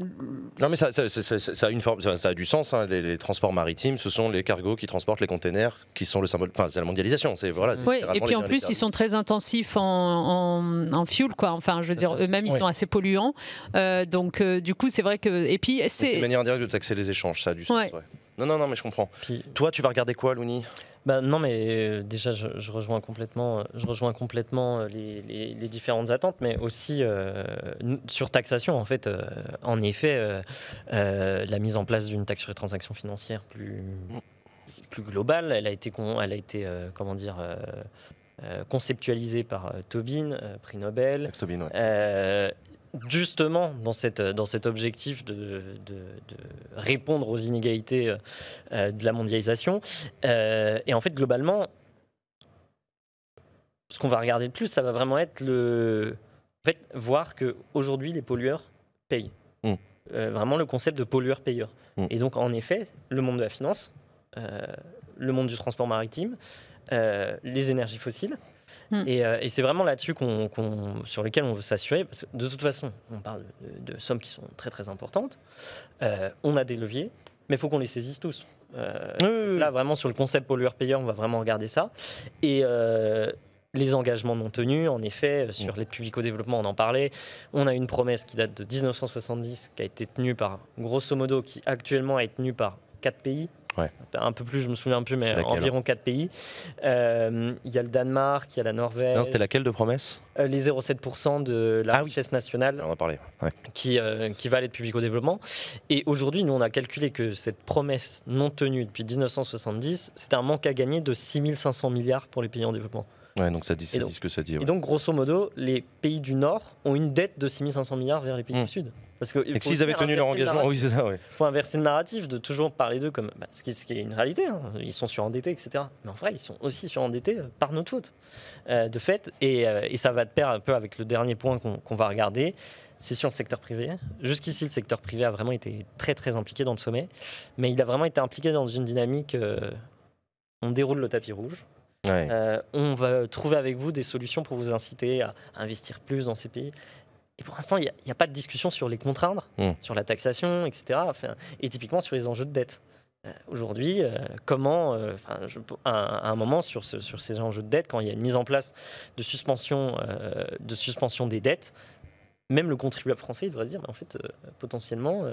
mais ça a une forme, ça a du sens. Hein. Les transports maritimes, ce sont les cargos qui transportent les containers, qui sont le symbole. Enfin, c'est la mondialisation. Oui, et puis en plus, ils sont très intensifs en fuel, quoi. Enfin, je veux dire, eux-mêmes, ils sont assez polluants. Donc, du coup, c'est vrai que. Et puis, c'est une manière indirecte de taxer les échanges. Ça a du sens. Ouais. Non, mais je comprends. Puis, toi, tu vas regarder quoi, Louni ? Non, mais déjà, je rejoins complètement, les différentes attentes, mais aussi sur taxation, en fait. En effet, la mise en place d'une taxe sur les transactions financières plus globale, elle a été conceptualisée par Tobin, prix Nobel. Tobin, ouais. Justement, dans cet objectif de répondre aux inégalités de la mondialisation. Et en fait, globalement, ce qu'on va regarder le plus, ça va vraiment être voir qu'aujourd'hui, les pollueurs payent. Vraiment le concept de pollueur-payeur. Et donc, en effet, le monde de la finance, le monde du transport maritime, les énergies fossiles, et c'est vraiment là-dessus sur lequel on veut s'assurer, parce que de toute façon, on parle de sommes qui sont très très importantes. On a des leviers, mais il faut qu'on les saisisse tous. Là, vraiment, sur le concept pollueur-payeur, on va vraiment regarder ça. Et les engagements non tenus, en effet, sur l'aide publique au développement, on en parlait. On a une promesse qui date de 1970, qui a été tenue par, grosso modo, qui actuellement est tenue par 4 pays. Ouais. Un peu plus, je me souviens plus, mais environ 4 pays. Il y a le Danemark, il y a la Norvège. Non, c'était laquelle de promesse ? Les 0,7% de la richesse nationale. On en parlait. Ouais. Qui va à l'aide publique au développement. Et aujourd'hui, nous, on a calculé que cette promesse non tenue depuis 1970, c'était un manque à gagner de 6 500 milliards pour les pays en développement. Ouais, donc ça dit ce que ça dit. Ouais. Et donc, grosso modo, les pays du Nord ont une dette de 6 500 milliards vers les pays du Sud. Parce que et s'ils avaient tenu leur engagement, oui, c'est ça. Il faut inverser le narratif de toujours parler d'eux comme ce qui est une réalité. Hein. Ils sont surendettés, etc. Mais en vrai, ils sont aussi surendettés par notre faute, de fait. Et ça va de pair un peu avec le dernier point qu'on va regarder. C'est sur le secteur privé. Jusqu'ici, le secteur privé a vraiment été très, très impliqué dans le sommet. Mais il a vraiment été impliqué dans une dynamique. On déroule le tapis rouge. Ouais. On va trouver avec vous des solutions pour vous inciter à investir plus dans ces pays. Et pour l'instant, il n'y a pas de discussion sur les contraindre, sur la taxation, etc. Et typiquement sur les enjeux de dette. Aujourd'hui, comment, à un moment sur ces enjeux de dette, quand il y a une mise en place de suspension des dettes, même le contribuable français il devrait se dire, mais en fait, potentiellement,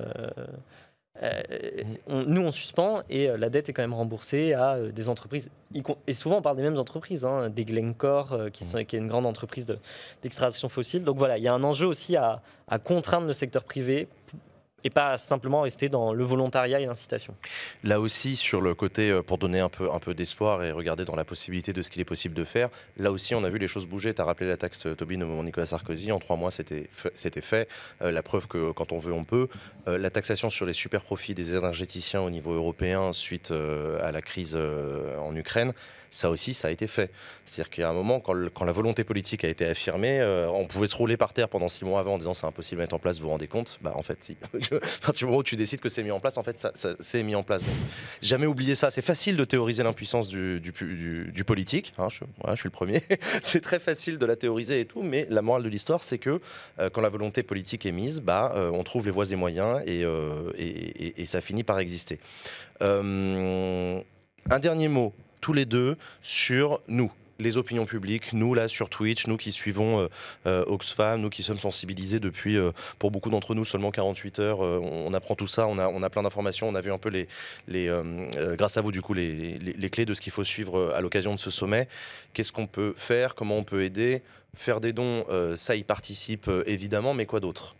nous on suspend et la dette est quand même remboursée à des entreprises, et souvent on parle des mêmes entreprises, des Glencore qui est une grande entreprise d'extraction fossile. Donc voilà, il y a un enjeu aussi à contraindre le secteur privé et pas simplement rester dans le volontariat et l'incitation. Là aussi, sur le côté, pour donner un peu d'espoir et regarder dans la possibilité de ce qu'il est possible de faire, là aussi on a vu les choses bouger. Tu as rappelé la taxe Tobin au moment de Nicolas Sarkozy, en 3 mois c'était fait. La preuve que quand on veut, on peut. La taxation sur les super profits des énergéticiens au niveau européen suite à la crise en Ukraine, ça aussi, ça a été fait. C'est-à-dire qu'il y a un moment, quand la volonté politique a été affirmée, on pouvait se rouler par terre pendant 6 mois avant en disant c'est impossible de mettre en place, vous vous rendez compte ? Bah en fait, si. À partir du moment où tu décides que c'est mis en place, en fait, ça c'est mis en place. Donc, jamais oublier ça. C'est facile de théoriser l'impuissance du politique. Hein, je suis le premier. C'est très facile de la théoriser et tout, mais la morale de l'histoire, c'est que quand la volonté politique est mise, on trouve les voies et moyens et ça finit par exister. Un dernier mot, tous les deux, sur nous. Les opinions publiques, nous là sur Twitch, nous qui suivons Oxfam, nous qui sommes sensibilisés depuis, pour beaucoup d'entre nous, seulement 48 heures, on apprend tout ça, on a plein d'informations, on a vu un peu grâce à vous du coup les clés de ce qu'il faut suivre à l'occasion de ce sommet. Qu'est-ce qu'on peut faire, comment on peut aider, faire des dons, ça y participe évidemment, mais quoi d'autre ?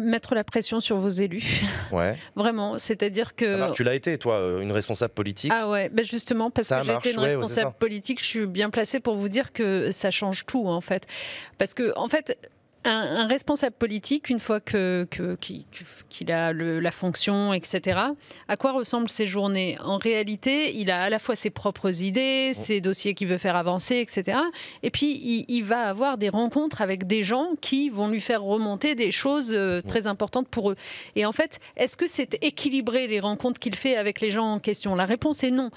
Mettre la pression sur vos élus. Ouais. Vraiment, c'est-à-dire que... Tu l'as été, toi, une responsable politique. Ah ouais, justement, parce que j'ai été une responsable politique, je suis bien placée pour vous dire que ça change tout, en fait. Parce que, en fait, Un responsable politique, une fois qu'il a la fonction, etc., à quoi ressemblent ses journées? En réalité, il a à la fois ses propres idées, ses dossiers qu'il veut faire avancer, etc. Et puis, il va avoir des rencontres avec des gens qui vont lui faire remonter des choses très importantes pour eux. Et en fait, est-ce que c'est équilibré les rencontres qu'il fait avec les gens en question? La réponse est non.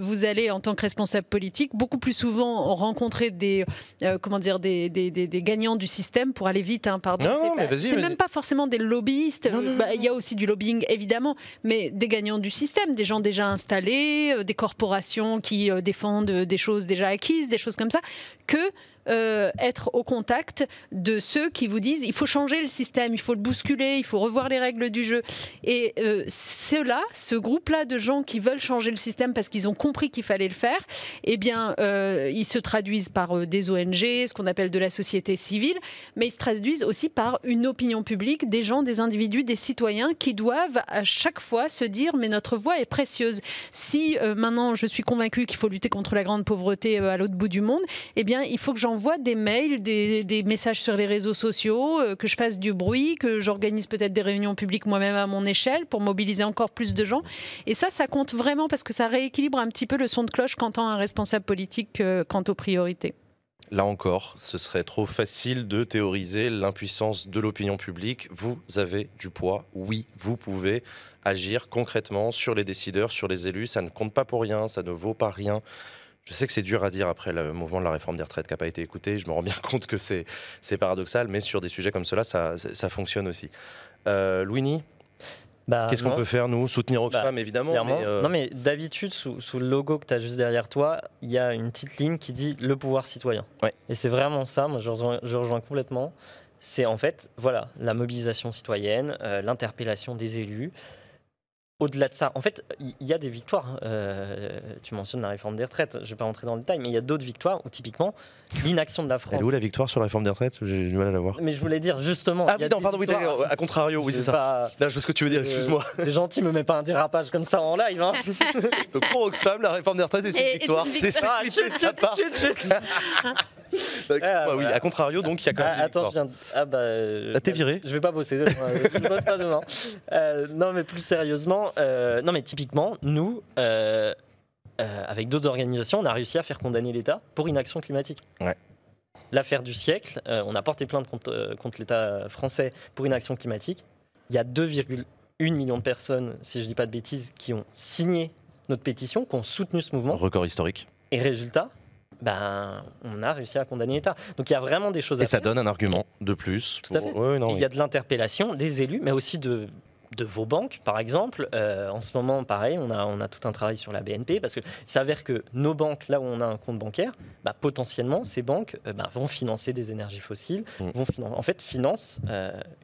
Vous allez, en tant que responsable politique, beaucoup plus souvent rencontrer des gagnants du système pour aller vite, pardon. C'est même pas forcément des lobbyistes. Il y a aussi du lobbying, évidemment, mais des gagnants du système, des gens déjà installés, des corporations qui défendent des choses déjà acquises, des choses comme ça, que être au contact de ceux qui vous disent il faut changer le système, il faut le bousculer, il faut revoir les règles du jeu. Et ce groupe-là de gens qui veulent changer le système parce qu'ils ont compris qu'il fallait le faire, eh bien, ils se traduisent par des ONG, ce qu'on appelle de la société civile, mais ils se traduisent aussi par une opinion publique, des gens, des individus, des citoyens qui doivent à chaque fois se dire mais notre voix est précieuse. Si maintenant je suis convaincue qu'il faut lutter contre la grande pauvreté à l'autre bout du monde, eh bien, il faut que j'envoie des mails, des messages sur les réseaux sociaux, que je fasse du bruit, que j'organise peut-être des réunions publiques moi-même à mon échelle pour mobiliser encore plus de gens. Et ça compte vraiment parce que ça rééquilibre un petit peu le son de cloche qu'entend un responsable politique quant aux priorités. Là encore, ce serait trop facile de théoriser l'impuissance de l'opinion publique. Vous avez du poids, oui, vous pouvez agir concrètement sur les décideurs, sur les élus. Ça ne compte pas pour rien, ça ne vaut pas rien. Je sais que c'est dur à dire après le mouvement de la réforme des retraites qui n'a pas été écouté. Je me rends bien compte que c'est paradoxal, mais sur des sujets comme cela, ça fonctionne aussi. Louini, qu'est-ce qu'on peut faire, nous? Soutenir Oxfam, évidemment. Non, mais d'habitude, sous le logo que tu as juste derrière toi, il y a une petite ligne qui dit le pouvoir citoyen. Ouais. Et c'est vraiment ça, moi je rejoins complètement. C'est en fait, voilà, la mobilisation citoyenne, l'interpellation des élus. Au-delà de ça, en fait, il y a des victoires. Tu mentionnes la réforme des retraites, je ne vais pas rentrer dans le détail, mais il y a d'autres victoires où, typiquement, l'inaction de la France. Elle est où la victoire sur la réforme des retraites? J'ai du mal à la voir. Mais je voulais dire, justement. Ah oui, non, pardon, à contrario, oui, c'est ça. Là, je vois ce que tu veux dire, excuse-moi. T'es gentil, me mets pas un dérapage comme ça en live. Hein. Donc, pour Oxfam, la réforme des retraites est une victoire. C'est ça qui fait sa part. Excuse-moi, oui, à contrario, donc il y a quand même. Attends, t'es viré? Je vais pas bosser demain. Je ne bosse pas demain. Non, mais plus sérieusement, non, mais typiquement, nous, avec d'autres organisations, on a réussi à faire condamner l'État pour inaction climatique. Ouais. L'affaire du siècle, on a porté plainte contre l'État français pour inaction climatique. Il y a 2,1 millions de personnes, si je ne dis pas de bêtises, qui ont signé notre pétition, qui ont soutenu ce mouvement. Record historique. Et résultat, on a réussi à condamner l'État. Donc il y a vraiment des choses à faire. Et ça donne un argument de plus. Tout à fait. Il y a de l'interpellation des élus, mais aussi de vos banques, par exemple. En ce moment, pareil, on a tout un travail sur la BNP, parce qu'il s'avère que nos banques, là où on a un compte bancaire, potentiellement, ces banques vont financer des énergies fossiles, financent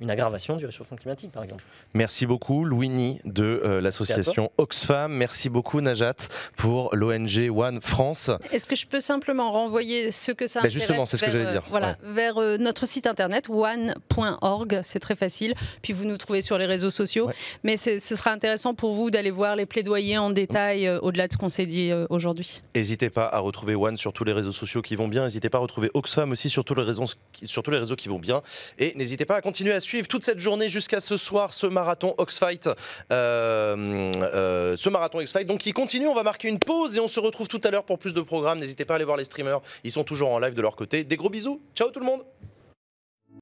une aggravation du réchauffement climatique, par exemple. Merci beaucoup, Louini, de l'association Oxfam. Merci beaucoup, Najat, pour l'ONG One France. Est-ce que je peux simplement renvoyer ce que ça intéresse justement, c'est ce que j'allais dire. Vers notre site internet, one.org, c'est très facile. Puis vous nous trouvez sur les réseaux sociaux. Ouais. Mais ce sera intéressant pour vous d'aller voir les plaidoyers en détail au-delà de ce qu'on s'est dit aujourd'hui. N'hésitez pas à retrouver One sur tous les réseaux sociaux qui vont bien. N'hésitez pas à retrouver Oxfam aussi sur tous les réseaux qui vont bien. Et n'hésitez pas à continuer à suivre toute cette journée jusqu'à ce soir ce marathon Oxfight. Donc qui continue. On va marquer une pause et on se retrouve tout à l'heure pour plus de programmes. N'hésitez pas à aller voir les streamers. Ils sont toujours en live de leur côté. Des gros bisous. Ciao tout le monde.